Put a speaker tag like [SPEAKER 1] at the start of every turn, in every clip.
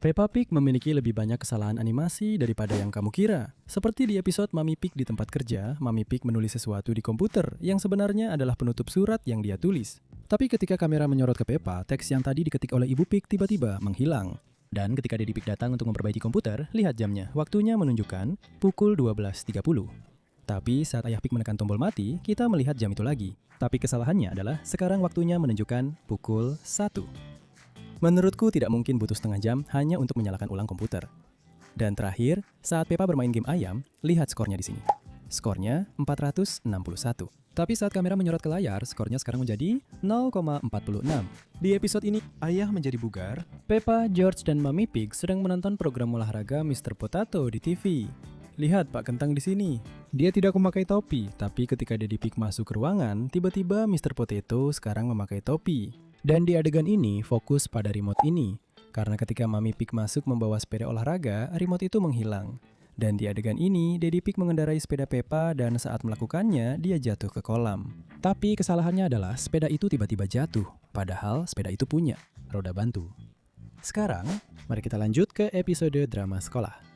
[SPEAKER 1] Peppa Pig memiliki lebih banyak kesalahan animasi daripada yang kamu kira. Seperti di episode Mami Pig di tempat kerja, Mami Pig menulis sesuatu di komputer yang sebenarnya adalah penutup surat yang dia tulis. Tapi ketika kamera menyorot ke Peppa, teks yang tadi diketik oleh Ibu Pig tiba-tiba menghilang. Dan ketika Daddy Pig datang untuk memperbaiki komputer, lihat jamnya. Waktunya menunjukkan pukul 12.30. Tapi saat Ayah Pig menekan tombol mati, kita melihat jam itu lagi. Tapi kesalahannya adalah sekarang waktunya menunjukkan pukul 1. Menurutku tidak mungkin butuh setengah jam hanya untuk menyalakan ulang komputer. Dan terakhir, saat Peppa bermain game ayam, lihat skornya di sini. Skornya 461. Tapi saat kamera menyorot ke layar, skornya sekarang menjadi 0,46. Di episode ini, Ayah menjadi bugar. Peppa, George, dan Mami Pig sedang menonton program olahraga Mr. Potato di TV. Lihat Pak Kentang di sini. Dia tidak memakai topi, tapi ketika Daddy Pig masuk ke ruangan, tiba-tiba Mr. Potato sekarang memakai topi. Dan di adegan ini fokus pada remote ini, karena ketika Mami Pig masuk membawa sepeda olahraga, remote itu menghilang. Dan di adegan ini, Daddy Pig mengendarai sepeda Peppa dan saat melakukannya, dia jatuh ke kolam. Tapi kesalahannya adalah sepeda itu tiba-tiba jatuh, padahal sepeda itu punya roda bantu. Sekarang, mari kita lanjut ke episode drama sekolah.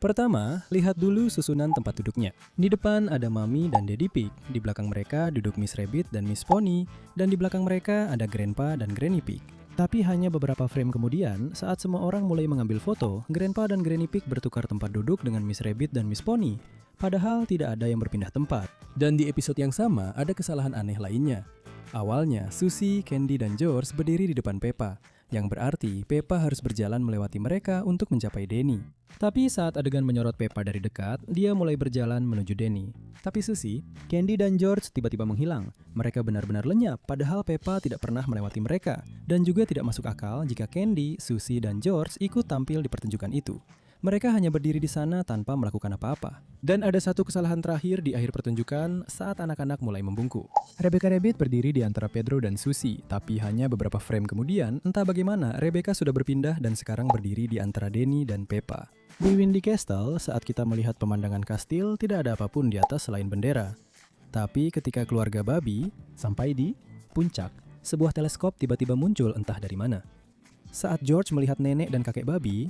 [SPEAKER 1] Pertama, lihat dulu susunan tempat duduknya. Di depan ada Mami dan Daddy Pig, di belakang mereka duduk Miss Rabbit dan Miss Pony, dan di belakang mereka ada Grandpa dan Granny Pig. Tapi hanya beberapa frame kemudian, saat semua orang mulai mengambil foto, Grandpa dan Granny Pig bertukar tempat duduk dengan Miss Rabbit dan Miss Pony. Padahal tidak ada yang berpindah tempat. Dan di episode yang sama, ada kesalahan aneh lainnya. Awalnya, Susie, Candy, dan George berdiri di depan Peppa, yang berarti Peppa harus berjalan melewati mereka untuk mencapai Denny. Tapi saat adegan menyorot Peppa dari dekat, dia mulai berjalan menuju Denny. Tapi Susie, Candy, dan George tiba-tiba menghilang. Mereka benar-benar lenyap, padahal Peppa tidak pernah melewati mereka. Dan juga tidak masuk akal jika Candy, Susie, dan George ikut tampil di pertunjukan itu. Mereka hanya berdiri di sana tanpa melakukan apa-apa. Dan ada satu kesalahan terakhir di akhir pertunjukan saat anak-anak mulai membungkuk. Rebecca Rabbit berdiri di antara Pedro dan Susie, tapi hanya beberapa frame kemudian, entah bagaimana Rebecca sudah berpindah dan sekarang berdiri di antara Denny dan Peppa. Di Windy Castle, saat kita melihat pemandangan kastil, tidak ada apapun di atas selain bendera. Tapi ketika keluarga babi sampai di puncak, sebuah teleskop tiba-tiba muncul entah dari mana. Saat George melihat nenek dan kakek babi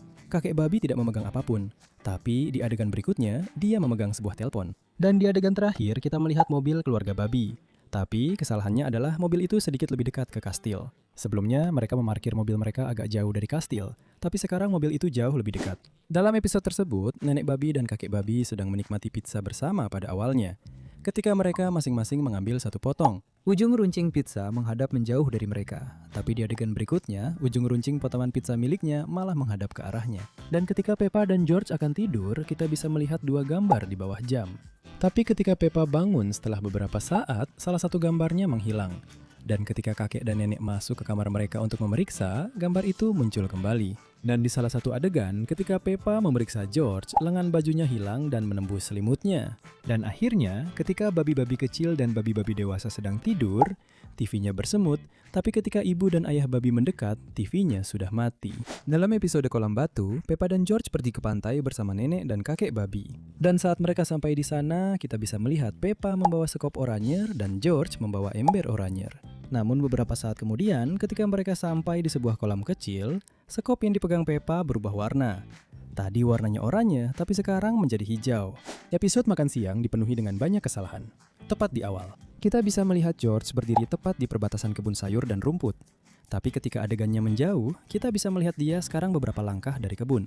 [SPEAKER 1] tidak memegang apapun. Tapi di adegan berikutnya, dia memegang sebuah telepon. Dan di adegan terakhir, kita melihat mobil keluarga babi. Tapi kesalahannya adalah mobil itu sedikit lebih dekat ke kastil. Sebelumnya, mereka memarkir mobil mereka agak jauh dari kastil. Tapi sekarang mobil itu jauh lebih dekat. Dalam episode tersebut, nenek babi dan kakek babi sedang menikmati pizza bersama pada awalnya. Ketika mereka masing-masing mengambil satu potong. Ujung runcing pizza menghadap menjauh dari mereka. Tapi di adegan berikutnya, ujung runcing potongan pizza miliknya malah menghadap ke arahnya. Dan ketika Peppa dan George akan tidur, kita bisa melihat dua gambar di bawah jam. Tapi ketika Peppa bangun setelah beberapa saat, salah satu gambarnya menghilang. Dan ketika kakek dan nenek masuk ke kamar mereka untuk memeriksa, gambar itu muncul kembali. Dan di salah satu adegan, ketika Peppa memeriksa George, lengan bajunya hilang dan menembus selimutnya. Dan akhirnya, ketika babi-babi kecil dan babi-babi dewasa sedang tidur, TV-nya bersemut, tapi ketika ibu dan ayah babi mendekat, TV-nya sudah mati. Dalam episode Kolam Batu, Peppa dan George pergi ke pantai bersama nenek dan kakek babi. Dan saat mereka sampai di sana, kita bisa melihat Peppa membawa sekop oranyer dan George membawa ember oranyer. Namun beberapa saat kemudian, ketika mereka sampai di sebuah kolam kecil, sekop yang dipegang Peppa berubah warna. Tadi warnanya oranye, tapi sekarang menjadi hijau. Episode makan siang dipenuhi dengan banyak kesalahan. Tepat di awal, kita bisa melihat George berdiri tepat di perbatasan kebun sayur dan rumput. Tapi ketika adegannya menjauh, kita bisa melihat dia sekarang beberapa langkah dari kebun.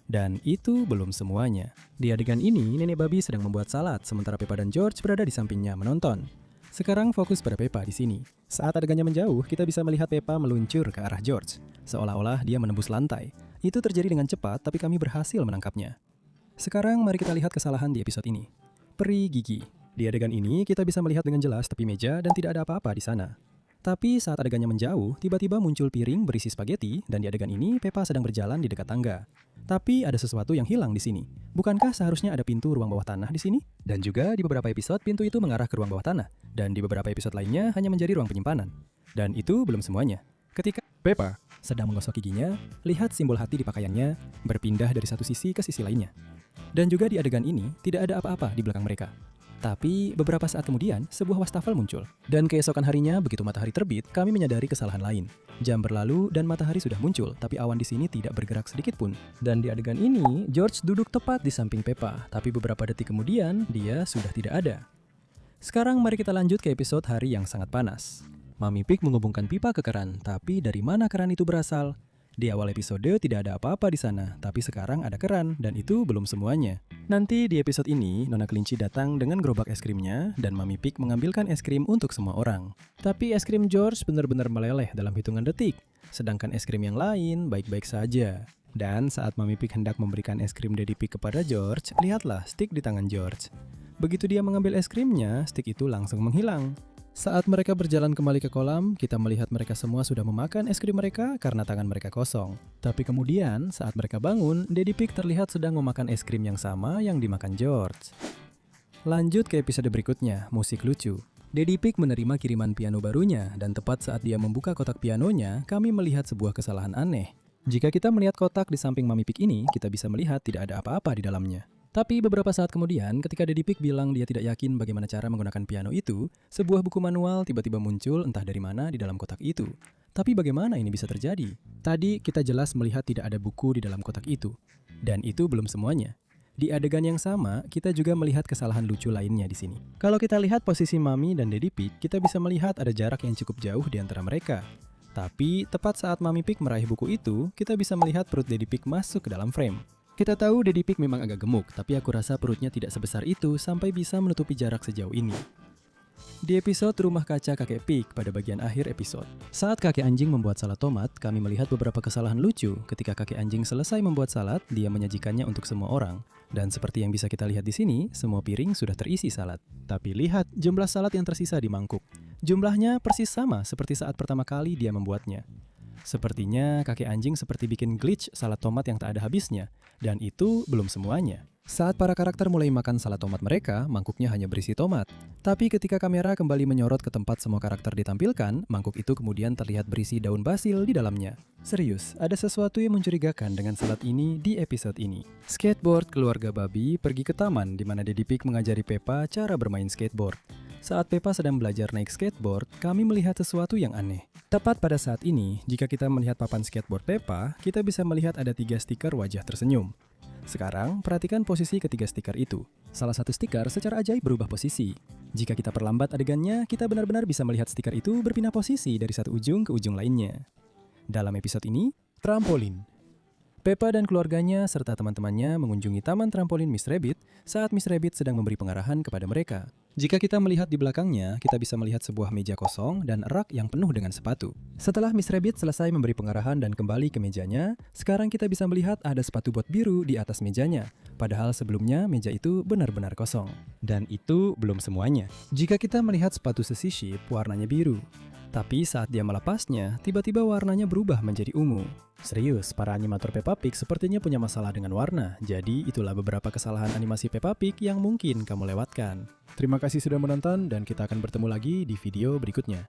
[SPEAKER 1] Dan itu belum semuanya. Di adegan ini, nenek babi sedang membuat salad, sementara Peppa dan George berada di sampingnya menonton. Sekarang fokus pada Peppa di sini. Saat adegannya menjauh, kita bisa melihat Peppa meluncur ke arah George, seolah-olah dia menembus lantai. Itu terjadi dengan cepat, tapi kami berhasil menangkapnya. Sekarang mari kita lihat kesalahan di episode ini. Peri gigi. Di adegan ini, kita bisa melihat dengan jelas tepi meja dan tidak ada apa-apa di sana. Tapi saat adegannya menjauh, tiba-tiba muncul piring berisi spaghetti dan di adegan ini Peppa sedang berjalan di dekat tangga. Tapi ada sesuatu yang hilang di sini. Bukankah seharusnya ada pintu ruang bawah tanah di sini? Dan juga di beberapa episode pintu itu mengarah ke ruang bawah tanah. Dan di beberapa episode lainnya hanya menjadi ruang penyimpanan. Dan itu belum semuanya. Ketika Peppa sedang menggosok giginya, lihat simbol hati di pakaiannya berpindah dari satu sisi ke sisi lainnya. Dan juga di adegan ini tidak ada apa-apa di belakang mereka. Tapi beberapa saat kemudian, sebuah wastafel muncul. Dan keesokan harinya, begitu matahari terbit, kami menyadari kesalahan lain. Jam berlalu dan matahari sudah muncul, tapi awan di sini tidak bergerak sedikit pun. Dan di adegan ini, George duduk tepat di samping Peppa, tapi beberapa detik kemudian, dia sudah tidak ada. Sekarang mari kita lanjut ke episode hari yang sangat panas. Mami Pig menghubungkan pipa ke keran, tapi dari mana keran itu berasal? Di awal episode tidak ada apa-apa di sana, tapi sekarang ada keran, dan itu belum semuanya. Nanti di episode ini, Nona Kelinci datang dengan gerobak es krimnya, dan Mami Pig mengambilkan es krim untuk semua orang. Tapi es krim George benar-benar meleleh dalam hitungan detik, sedangkan es krim yang lain baik-baik saja. Dan saat Mami Pig hendak memberikan es krim Daddy Pig kepada George, lihatlah stick di tangan George. Begitu dia mengambil es krimnya, stick itu langsung menghilang. Saat mereka berjalan kembali ke kolam, kita melihat mereka semua sudah memakan es krim mereka karena tangan mereka kosong. Tapi kemudian, saat mereka bangun, Daddy Pig terlihat sedang memakan es krim yang sama yang dimakan George. Lanjut ke episode berikutnya, musik lucu. Daddy Pig menerima kiriman piano barunya, dan tepat saat dia membuka kotak pianonya, kami melihat sebuah kesalahan aneh. Jika kita melihat kotak di samping Mami Pig ini, kita bisa melihat tidak ada apa-apa di dalamnya. Tapi beberapa saat kemudian, ketika Daddy Pig bilang dia tidak yakin bagaimana cara menggunakan piano itu, sebuah buku manual tiba-tiba muncul entah dari mana di dalam kotak itu. Tapi bagaimana ini bisa terjadi? Tadi kita jelas melihat tidak ada buku di dalam kotak itu. Dan itu belum semuanya. Di adegan yang sama, kita juga melihat kesalahan lucu lainnya di sini. Kalau kita lihat posisi Mami dan Daddy Pig, kita bisa melihat ada jarak yang cukup jauh di antara mereka. Tapi tepat saat Mami Pig meraih buku itu, kita bisa melihat perut Daddy Pig masuk ke dalam frame. Kita tahu Daddy Pig memang agak gemuk, tapi aku rasa perutnya tidak sebesar itu sampai bisa menutupi jarak sejauh ini. Di episode Rumah Kaca Kakek Pig pada bagian akhir episode, saat kakek anjing membuat salad tomat, kami melihat beberapa kesalahan lucu. Ketika kakek anjing selesai membuat salad, dia menyajikannya untuk semua orang. Dan seperti yang bisa kita lihat di sini, semua piring sudah terisi salad. Tapi lihat jumlah salad yang tersisa di mangkuk. Jumlahnya persis sama seperti saat pertama kali dia membuatnya. Sepertinya kakek anjing seperti bikin glitch salad tomat yang tak ada habisnya. Dan itu belum semuanya. Saat para karakter mulai makan salad tomat mereka, mangkuknya hanya berisi tomat. Tapi ketika kamera kembali menyorot ke tempat semua karakter ditampilkan, mangkuk itu kemudian terlihat berisi daun basil di dalamnya. Serius, ada sesuatu yang mencurigakan dengan salad ini di episode ini. Skateboard keluarga babi pergi ke taman di mana Daddy Pig mengajari Peppa cara bermain skateboard. Saat Peppa sedang belajar naik skateboard, kami melihat sesuatu yang aneh. Tepat pada saat ini, jika kita melihat papan skateboard Peppa, kita bisa melihat ada 3 stiker wajah tersenyum. Sekarang, perhatikan posisi ketiga stiker itu. Salah satu stiker secara ajaib berubah posisi. Jika kita perlambat adegannya, kita benar-benar bisa melihat stiker itu berpindah posisi dari satu ujung ke ujung lainnya. Dalam episode ini, trampolin. Peppa dan keluarganya serta teman-temannya mengunjungi taman trampolin Miss Rabbit saat Miss Rabbit sedang memberi pengarahan kepada mereka. Jika kita melihat di belakangnya, kita bisa melihat sebuah meja kosong dan rak yang penuh dengan sepatu. Setelah Miss Rabbit selesai memberi pengarahan dan kembali ke mejanya, sekarang kita bisa melihat ada sepatu bot biru di atas mejanya. Padahal sebelumnya meja itu benar-benar kosong. Dan itu belum semuanya. Jika kita melihat sepatu sisi sheep, warnanya biru. Tapi saat dia melepasnya, tiba-tiba warnanya berubah menjadi ungu. Serius, para animator Peppa Pig sepertinya punya masalah dengan warna. Jadi itulah beberapa kesalahan animasi Peppa Pig yang mungkin kamu lewatkan. Terima kasih sudah menonton dan kita akan bertemu lagi di video berikutnya.